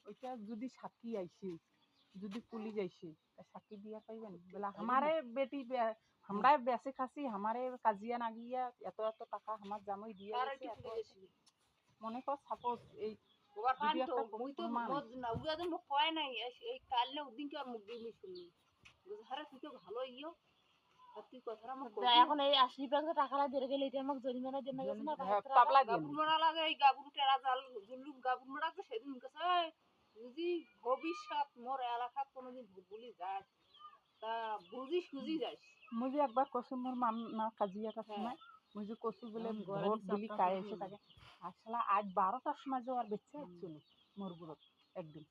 ওইটা যদি সাক্ষী আইছে যদি পুলিশ আইছে সাক্ষী দিয়া পাইবেন বলে हमारे बेटी हमरा বেঁচে খাসি हमारे কাজিয়া না গিয়া এত এত টাকা আমার জামাই দিয়ে গেছে মনে কর সাপোজ এই মুই তো না উয়া তো মুখ কয় নাই এই কালনে ওদিন কি আর মুখ দিয়ে শুনি হারে তুই তো ভালো ইয়ো সত্যি কথাটা মুখ এখন এই 80 টাকা দিয়ে গেলে এটা আমাকে জরিমানা দেন না গেছে না পাবলা দিয়ে গাবুমরা লাগে এই গাবুর টেরা জাল জুলুম গাবুমরা তো সেদিন কইছে বুঝি ভবিষ্যৎ মোর এলাকাত কোনদিন ভুলি যায় তা বুঝি সুজি যাস মুজি একবার কসম মোর মামা কাজিয়াটা সময় মুজি কসু বলে ভোট বলি কাই এসে থাকে আসলে আজ 12টার সময় যে আর বেঁচে আসছিল মোর গুলো একদিন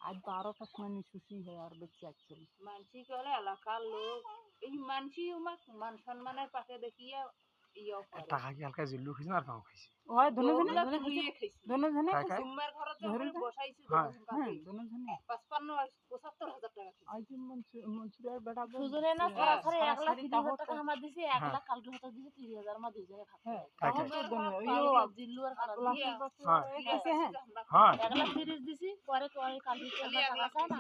আজ 12টার সময় নিশুসি হয় আর বেঁচে আসছিল মানসি কলে এলাকার লোক এই মানসি উমাক মান সম্মানের পাশে দেখিয়া ইয়া টাকা কি হালকা জিল্লু খাইছ আর কাও খাইছে ওই দুজনে খাইছে দুজনে সুম্মার ঘরত ধরে বসাইছে দুজনে 55 75000 টাকা খাইছে আই দিন মনসুরের বেটা দুজনে না সরাসরি 1 লাখ 30,000 টাকা আমার দিছে 1 লাখ কালকে হাতে দিছে 30,000 মা দুজনে খাচ্ছে তখন তো দুজনে ওইও জিল্লু আর খালা দিয়ে আছে হ্যাঁ 1 লাখ 30 দিছি পরে কালকে টাকা চাই না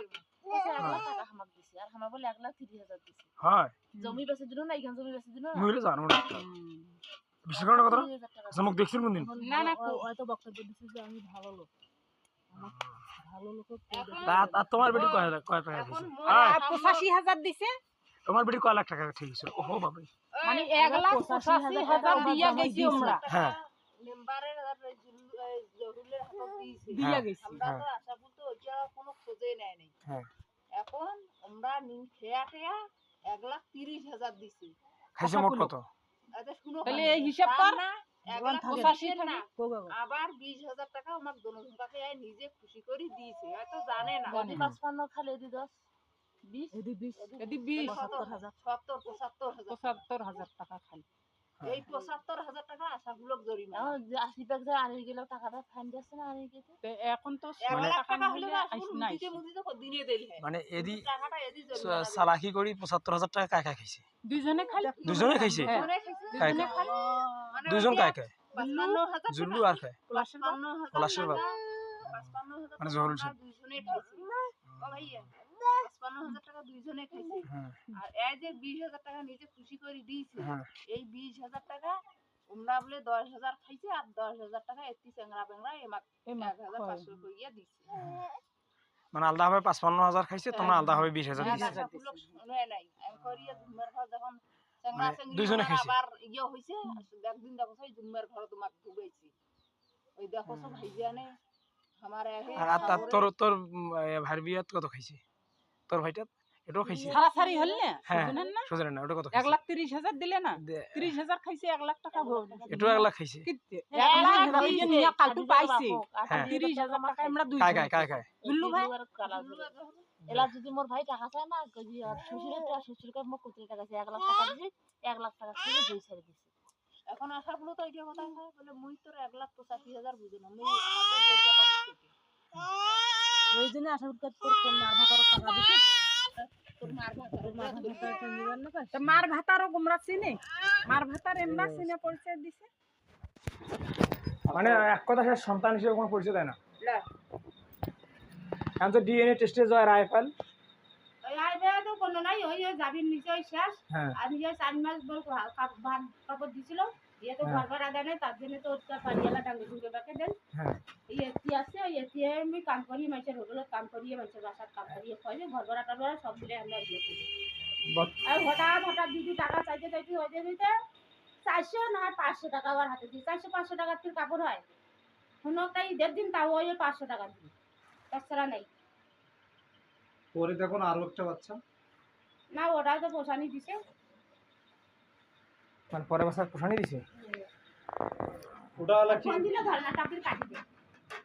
1 লাখ টাকা আমাকে দিছে আর আমরা বলে 1 লাখ 30,000 দিছি হ্যাঁ জমি বেচে দিল না এইখান জমি বেচে দিল না মুইলে জানো না বিশেষ করে কথা জমক দেখছিস কোন দিন না না হয়তো বক্তব্য দিছি যে আমি ভালো লোক ভালো লোক আর তোমার বেটি কয় টাকা দিছে 85,000 দিছে তোমার বেটি কয় লাখ টাকা ঠিক আছে ওহো বাবা মানে 1,85,000 দিয়া গেছি আমরা হ্যাঁ মেম্বারের জরুলের হাত দিয়েছি দিয়া গেছি আমরা তো আশা বলতে ওইটা কোনো খোঁজে নেয় নাই হ্যাঁ এখন আমরা নিন খেয়া 1,30,000 দিছি খাইছে মোট কত আচ্ছা শুনো তাহলে এই হিসাব কর না 1,85,000 না আবার 20,000 টাকা আমার দোনোজনকে নিজে খুশি করে দিয়েছে হয়তো জানে না 55 খালি দি 10 20 এদি 20 75000 টাকা খালি এই 75,000 টাকা আশাগুলোক জরিমানা 80 টাকা আনি গেল টাকাটা ফাইন দিছে না আনি গেছে তো এখন তো 1 লাখ টাকা হইলো না দিতে মুদিতে দিনে দেই মানে এদি টাকাটা এদি জরিমানা সালাকি করি 75,000 টাকা কাকা খাইছে দুজনে খাইছে দুজনে খালি দুজন কাকা 55000 জুল্লু আর খায় 55000 মানে জরুল দুজনে খাইছে ও ভাইয়া 55,000 টাকা দুইজনে খাইছে আর এই যে 20,000 টাকা নিজে খুশি করে দিয়েছে এই 20,000 টাকা আমরা বলে 10,000 খাইছে আর 10,000 টাকা এতি চেংরা বেংরা এমাক 1,500 কইয়া দিছে মানে আলাদা হবে 55,000 খাইছে তোমরা আলাদা হবে 20,000 দিছে শুনে নাই আমি করিয়া দুমার ঘর যখন চেংরা চেংরি দুইজনে খাইছে আবার ইয়া হইছে একদিন দেখো সেই দুমার ঘর তোমাক ঢুকাইছি ওই দেখো সব ভাইজানে আমারে আর তোর ভাই বিয়াত কত খাইছে তোর ভাইটা এটাও খাইছে সারাসারি হল না শুনেন না শুনেন না ওটা কত 1,30,000 দিলে না 30,000 খাইছে 1 লাখ টাকা ভোট এটাও 1 লাখ খাইছে কিতে 1 লাখ দিয়ে নিয়া কালটু পাইছে 30,000 টাকা আমরা দুই কাই বুল্লু ভাই এলা যদি মোর ভাই টাকা চায় না কই আর শ্বশুরকে মোক কত টাকা চাই 1 লাখ টাকা দিছি 1 লাখ টাকা থেকে দুই ছেড়ে দিছি এখন আশা বলো তো এইটা কথা হয় বলে মুই তোর 1,85,000 বুঝি না মুই হাতে যেটা পাচ্ছি ওই জন্য আশা করি তোর কোন মার ভাতার টাকা দিছিস তোর মার ভাতারও গুমরা চিনি মার ভাতার এমনা চিনে পরিচয় দিছে মানে এক কথা সে সন্তান হিসেবে কোনো পরিচয় দেয় না না এখন তো ডিএনএ টেস্টে যায় রাইফেল ওই আইবে তো কোনো নাই ওই যাবি নিচে শেষ আর নিয়ে 4 মাস বল ভাত কাপড় দিছিল ये तो घर आदा नहीं तार जने तो उसका पारियाला डांगे ढूंढे बाके देन ये আছে ये আমি কাম করি মাইছের হোটেলে কাম করি মাইছের বাসার কাম করি কইলে ঘর আটা সব দিলে আমরা দিয়ে আর হঠাৎ দিদি টাকা চাইতে হয়ে যাবে 400 না 500 টাকা আমার হাতে দি 400-500 টাকা তোর কাপড় হয় শুনো তাই দেড় দিন তাও ওই 500 টাকা দিই তাছাড়া নাই পরে দেখুন আরো একটা বাচ্চা না ওটা তো পোষানি দিছে মানে পরে বছর পোষানি দিছে ওটা হলো কি কোন দিলে ধরনা টাকির কাটি দে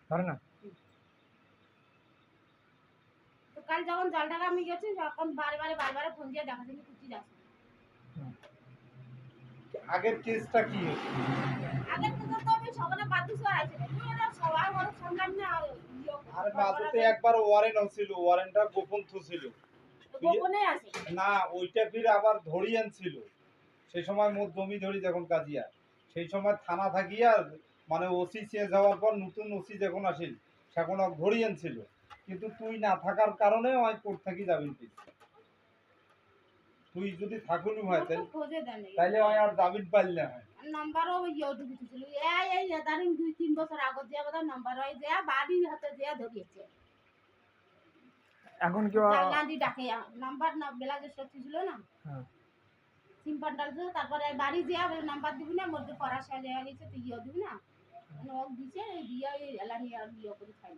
ধরে না তো কাল যখন জলটা আমি গেছি তখন বারে ফোন দিয়ে দেখা যাচ্ছে কুচি যাচ্ছে আগের কেসটা কি আগের কেসটা তো আমি সকালে বাতি সরাইছে এটা সবাই বড় সংগ্রাম না আরে বাজুতে একবার ওয়ারেন্ট হছিল ওয়ারেন্টটা গোপন ছিল গোপনে আছে না ওইটা ফির আবার ধরি আনছিল সেই সময় মোট জমি ধরি যখন কাজিয়া, সেই সময় থানা থাকিয়া মানে ওসি চেঞ্জ হওয়ার পর নতুন ওসি যখন আসিল সেখন ধরি আনছিল, কিন্তু তুই না থাকার কারণে ওই কোর্ট থাকি জামিন পেয়েছি। তুই যদি থাকুনি হয় তাহলে ওই আর জামিন পাইল না হয়। নাম্বারও ইউটিউব ছিল এই দাঁড়িন 2-3 বছর আগত যে কথা নাম্বার হয় যে বাড়ি হাতে যে ধরিয়েছে এখন কি জানলাদি ডাকে নাম্বার না বেলা যে সত্যি ছিল না, হ্যাঁ সিম পান্ডাল ছিল, তারপরে বাড়ি যে বলে নাম্বার দিবি না মধ্যে পড়া শেষ হয়ে গেছে তুই ইয়ে দিবি না, মানে ওক দিছে দিয়ে এলানি আর ইয়ে করে খাই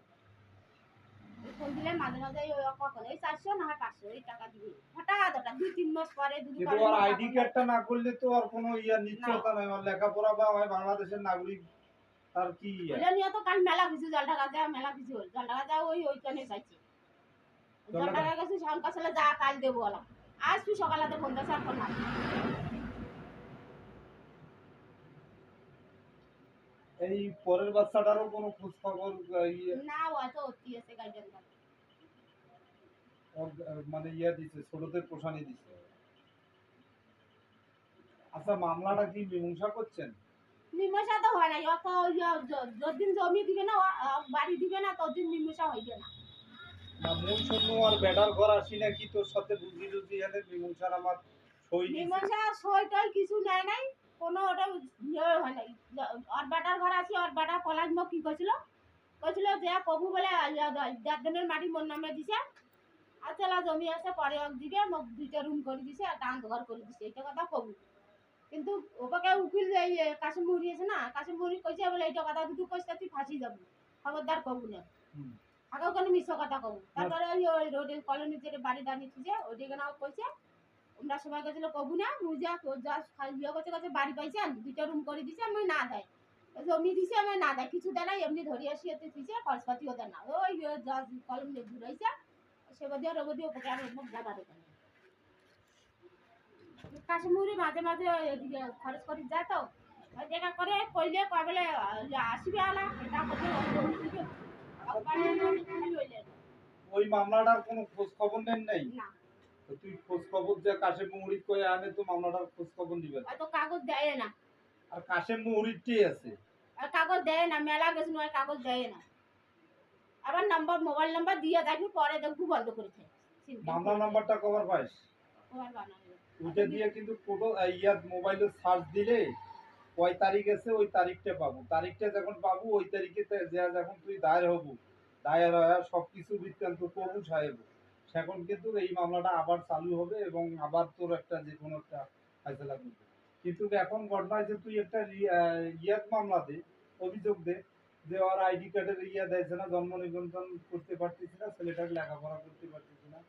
ফোন দিলে মাঝে মাঝে ওই কখন এই 400 না হয় 500 এই টাকা দিবি হঠাৎ হঠাৎ 2-3 মাস পরে কিন্তু ওর আইডি কার্ডটা না করলে তো আর কোনো নিশ্চয়তা নাই, ওর লেখাপড়া বা ওই বাংলাদেশের নাগরিক আর কি এটা নিয়ে তো কাল মেলা কিছু জল ঢাকা যায়, মেলা কিছু হল জল ঢাকা যায় ওইখানে চাইছে জল ঢাকা গেছে শঙ্কা ছেলে যা কাল দেবো বলা, আজ তুই সকালে ফোন দিয়েছে আর ফোন না এই পরের বাচ্চাটারও কোনো খোঁজ খবর না হয়তো অতি আছে গাইডেন মানে দিছে ছোটদের পোষানি দিছে। আচ্ছা মামলাটা কি মীমাংসা করছেন? মীমাংসা তো হয় না, অত যতদিন জমি দিবে না বাড়ি দিবে না ততদিন মীমাংসা হইবে না। না মূল শূন্য আর বেটার ঘর আসি নাকি তোর সাথে বুঝি টুঝি এনে মীমাংসার আমার সই মীমাংসা সই টই কিছু নেয় নাই, কোনো ওটা ইয়ে হয় নাই। আর বেটার ঘর আছে, আর বেটা কলেজ মোক কি কইছিল যে কবু বলে 1.5 দিনের মাটি মোর নামে দিছে আর চলা জমি আছে পরে দিবে মোক 2টা রুম করে দিছে আর ডান ঘর করে দিছে, এটা কথা কবু। কিন্তু ওকে উকিল কাশিম মুড়ি আছে না, কাশিম মুড়ি কইছে বলে এইটা কথা যদি কইছ তুই ফাঁসি যাবি, খবরদার কবু না আগেও কেন মিশ্র কথা কবু। তারপরে ওই রোডে কলোনি যে বাড়ি দাঁড়িয়েছে ওইদিকে নাও কইছে আমরা সবাই গেছিল কবু না মুই যা তোর যা ইয়ে করছে কাছে বাড়ি পাইছেন 2টা রুম করে দিছে আমি না দেয় জমি দিছে আমি না দেয় কিছু দেয় না, এমনি ধরে আসি এতে দিছে খরচপাতি ওদের না ওই যা কলম ঘুরাইছে সেবাদি আর ওবদি ওপরে আর মুখ যাবার কাশ্মীরি মাঝে মাঝে এদিকে খরচ করে যায় তো দেখা করে কইলে কয় বলে আসিবে আলা এটা ওই মামলাটার কোনো খোঁজ খবর নেন নাই? না তুই খোঁজ খবর যে কাশেম মুহুরিদ কয়ে আনে তো মামলাটার খোঁজ খবর দিবে না, তো কাগজ দেয় না আর কাশেম মুহুরিদটি আছে আর কাগজ দেয় না, মেলা গেছে নয় কাগজ দেয় না, আবার নাম্বার মোবাইল নাম্বার দিয়ে দেখবি পরে দেখবি বন্ধ করেছে মামলা নাম্বারটা কভার পাইস ওইটা দিয়ে কিন্তু ফটো মোবাইলে সার্চ দিলে কয় তারিখ আছে ওই তারিখটা পাবো, তারিখটা যখন পাবো ওই তারিখে যখন তুই দায়ের হবো দায়ের হয়ে সবকিছু বৃত্তান্ত কবু সাহেব সেখন কিন্তু এই মামলাটা আবার চালু হবে এবং আবার তোর একটা যে কোনো একটা ফয়সালা করবে। কিন্তু এখন ঘটনা যে তুই একটা মামলা দে, অভিযোগ দে যে ওর আইডি কার্ডের দিয়েছে না, জন্ম নিবন্ধন করতে পারতেছি না, ছেলেটাকে লেখাপড়া করতে পারতেছি না,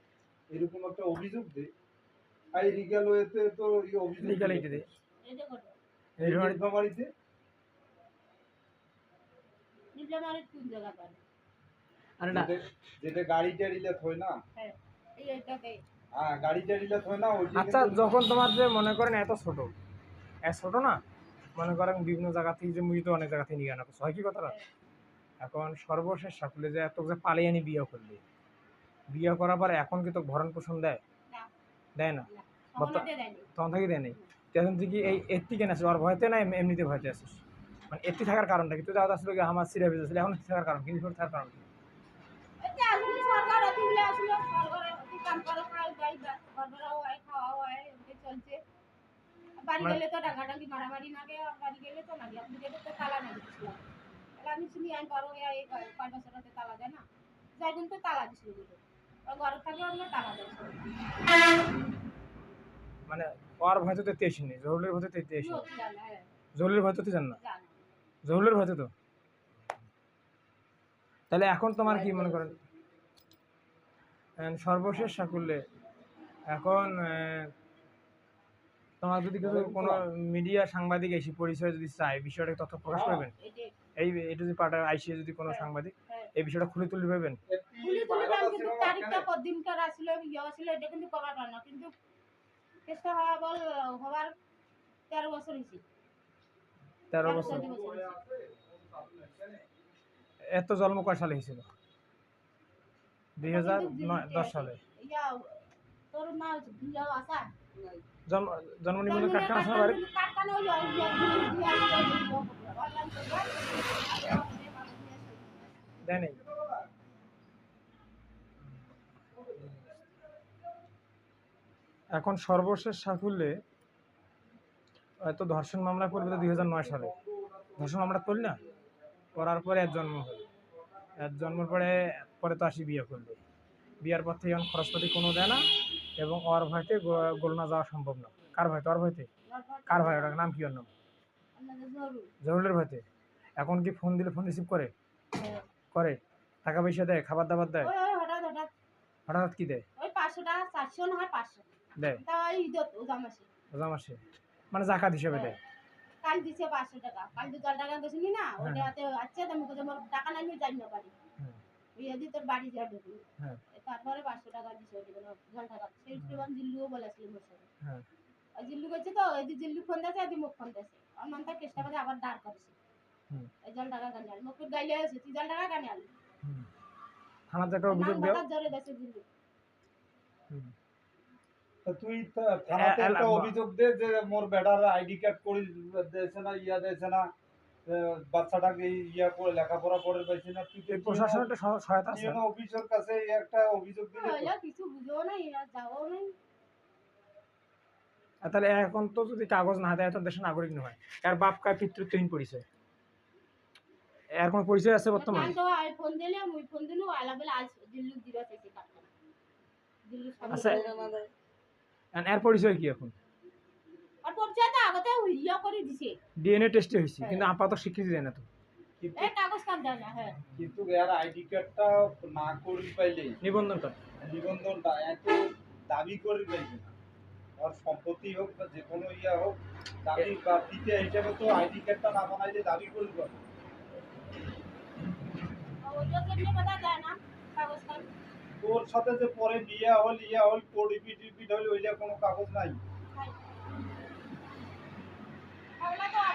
এরকম একটা অভিযোগ দে। আই লিগ্যাল ওয়েতে তো এই অভিযোগ লিগ্যালিটি দে এই নীলফামারীতে কোন জায়গা পারে আর না যেটা গাড়ি টাড়িলে থই না, হ্যাঁ এইটাকে হ্যাঁ গাড়ি টাড়িলে থই না ওই। আচ্ছা যখন তোমার যে মনে করেন এত ছোট না মনে করেন বিভিন্ন জায়গা থেকে যে মুই তো অনেক জায়গা থেকে নিয়ে আনা হয় কি কথাটা, এখন সর্বশেষ সাকুলে যে এত যে পালিয়ে আনি বিয়ে করলি, বিয়ে করার পর এখন কি তো ভরণ পোষণ দেয় না তখন থেকে দেয় নেই, তখন তুই কি এই এত্তি কেন আসিস ওর ভয়তে না এমনিতে ভয়তে আসিস, মানে এত্তি থাকার কারণটা কি তুই যাওয়া আসলে আমার সিরিয়া বেজে ছিল এখন থাকার কারণ কিন্তু থাকার কারণ কি? সরকার অতিগুলো আসলে সরকার কাম করে খাই যাই ঘরবাড়াও হয় খাওয়া হয় এমনি চলছে, বাড়ি গেলে তো ডাকাডাকি মারামারি নাগে, বাড়ি গেলে তো নাগে আপনি গেলে তো তালা না দিচ্ছিল তাহলে আমি শুনি আমি বড় হয়ে এই 5 বছরতে তালা দেয় না যাই কিন্তু তালা দিছিল বলে ঘর থাকে আমরা তালা দেয় মানে ওর ভয়তে তো তেইশ নেই জহুলের ভয়তে তো তেইশ জহুলের ভয়তে তো জান না জহুলের ভয়তে তো তাহলে এখন তোমার কি মনে করেন সর্বশেষ সাকুল্যে এখন তোমার যদি কিছু কোনো মিডিয়া সাংবাদিক এসে পরিচয় যদি চায় বিষয়টা তথ্য প্রকাশ করবেন, এই এটা যদি পার্টার আইসিএ যদি কোনো সাংবাদিক এই বিষয়টা খুলে তুলে পাবেন কিন্তু তারিখটা কতদিনকার আসলে ইয়ে ছিল এটা কিন্তু করা পার না, কিন্তু চেষ্টা হওয়া বল হওয়ার 13 বছর হয়েছে 13 বছর। এত জন্ম কয় সালে হয়েছিল? 2010 সালে। তোর মা বিয়াও আসা জন্ম নিবন্ধন কার্ড কার আছে বাড়ি? কাটকানো হলো অনলাইন দেয় নাই। এখন সর্বশেষ সাফল্যে হয়তো ধর্ষণ মামলা করবে তো 2009 সালে ধর্ষণ মামলা করলি না, করার পরে এর জন্ম হলো, এর জন্মের পরে পরে তো আসি বিয়ে করলো, বিয়ার পর থেকে এখন খরচপাতি কোনো দেয় না এবং ওর ভয়তে গোলনা যাওয়া সম্ভব না। কার ভয়তে? ওর ভয়তে। কার ভয়? ওটার নাম কি? ওর নাম জরুলের ভয়তে। এখন কি ফোন দিলে ফোন রিসিভ করে? করে। টাকা পয়সা দেয়, খাবার দাবার দেয়? ওই হঠাৎ হঠাৎ হঠাৎ কি দেয়? ওই 500 টাকা 400 না হয় 500 দেয় তা ওই ঈদত ওজা মাসে রোজা মাসে, মানে জাকাত হিসেবে দেয়। কাল দিছে 500 টাকা, কাল 2 টাকা গেছিলি না ওটাতে আচ্ছা তুমি কোথাও মোর টাকা নাই আমি যাই না পারি বিয়ে দি তোর বাড়ি যা ঢুকবি। হ্যাঁ তারপরে 500 টাকা দিছে ওই দিন জল টাকা সেই জীবন জিল্লুও বলেছিল মোর সাথে। হ্যাঁ ওই জিল্লু কইছে তো এই যে জিল্লু ফোন দিয়েছে এই মুখ ফোন দিয়েছে আর মনটা চেষ্টা করে আবার দাঁড় করেছে এই জল টাকা কানে আল মুখ গাইলে আছে তুই জল টাকা কানে আল থানাতে একটা অভিযোগ দেও। জোরে দেছে জিল্লু। তা তুই থানাতে একটা অভিযোগ দে যে মোর বেটার আইডি কার্ড করে দিয়েছে না, ইয়া দিয়েছে না, বাচ্চাটাকে ইয়া করে লেখাপড়া করে পাইছে না, তুই এই প্রশাসনের একটা সহায়তা আছে। অফিসের কাছে একটা অভিযোগ দিলে তো- হইলো কিছু বুঝো না এরা যাও নাই আর তাহলে এখন তো যদি কাগজ না দেয় তো দেশের নাগরিক নয়, আর বাপ কার পিতৃত্বহীন পরিচয়, এর কোনো পরিচয় আছে বর্তমানে? তো আইফোন দিলে মুই ফোন দিলু আলা বেলা আজ জিল্লু দিবা চাইছে কাটটা জিল্লু আচ্ছা সামনে আর এর পরিচয় কি এখন? আর পরিচয় তো আগতে ইয়া করে দিছে ডিএনএ টেস্টে হয়েছে কিন্তু আপাতত স্বীকৃতি দেয় না তো। কিন্তু এই কাগজ কাট দাও না হ্যাঁ কিন্তু এর আইডি কার্ডটা না করি পাইলে নিবন্ধন কার্ড নিবন্ধনটা এত দাবি করি পাইবে না, আর সম্পত্তি হোক বা যে কোনো ইয়া হোক দাবি বা তৃতীয় হিসেবে তো আইডি কার্ডটা না বানাইলে দাবি করি পাবে। ওইটা কেমনে কথা যায় না কাগজ কাট তোর সাথে যে পরে বিয়ে হল ইয়া হল কোড রিপিট হল ওইটা কোনো কাগজ নাই। আগলা তো আর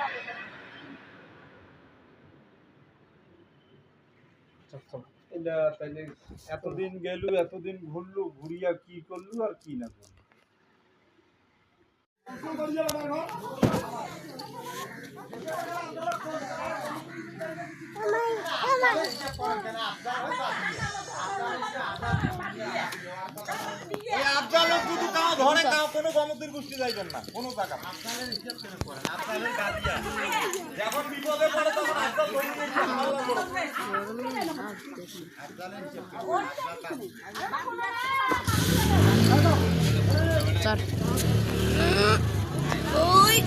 হবে এটা তাইলে এতদিন গেলু এতদিন ঘুরলু ঘুরিয়া কি করলু আর কি না করলু। আফজালের যদি কাউ ধরে কাউ কোনো গমতির গোষ্ঠী যাইবেন না কোনো টাকা আফজালের গাদিয়া যখন বিপদে পড়ে তখন আফজাল ধরে নিয়ে হামলা করে Oy,